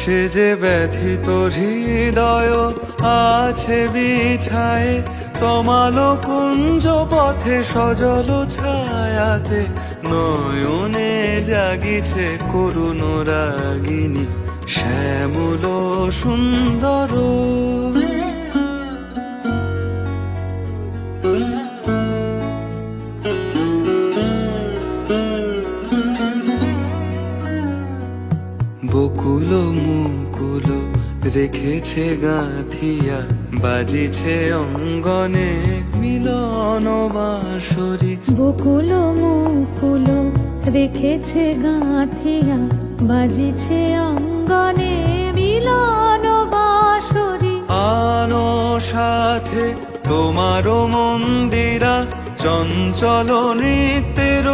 সে যে ব্যথিত হৃদয় আছে বিছায়ে, তমালো কুঞ্জ পথে সজল ছায়াতে নয়নে জাগিছে করুণ রাগিনী শ্যামল সুন্দর। বকুল মুকুল রেখেছে গাঁথিয়া, বাজিছে অঙ্গনে মিলন বাঁশরি। বকুল মুকুল রেখেছে গাঁথিয়া, বাজিছে অঙ্গনে মিলন বাঁশরি। আনো সাথে তোমারও মন্দিরা, চঞ্চল নৃত্যের